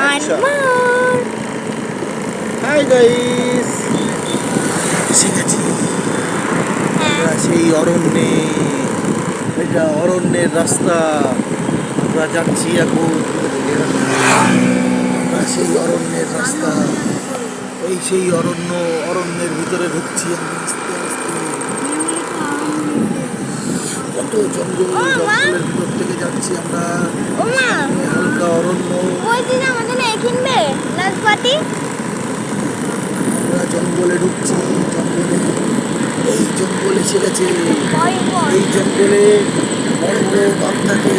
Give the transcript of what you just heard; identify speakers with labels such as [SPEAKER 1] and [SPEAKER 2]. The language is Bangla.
[SPEAKER 1] আচ্ছা
[SPEAKER 2] আনমার
[SPEAKER 1] হাই গাইস, এসে গেছি আমরা সেই অরণ্যে। এটা অরণ্যের রাস্তা, আমরা যাচ্ছি এখন। আমরা সেই অরণ্যের রাস্তা, এই সেই অরণ্য, অরণ্যের ভিতরে ঢুকছি আমরা আস্তে আস্তে। কত জঙ্গল, জঙ্গলের ভিতর থেকে যাচ্ছি আমরা।
[SPEAKER 2] ওমা
[SPEAKER 1] সামনে হালকা অরণ্য,
[SPEAKER 2] ওই দিন আমাদের না কিনবে নাচপাতি
[SPEAKER 1] আমরা জঙ্গলে ঢুকছি। জঙ্গলে, এই জঙ্গল এসে গেছে।
[SPEAKER 2] ভয়ঙ্কর
[SPEAKER 1] এই জঙ্গলে বড় বড় বাঘ থাকে।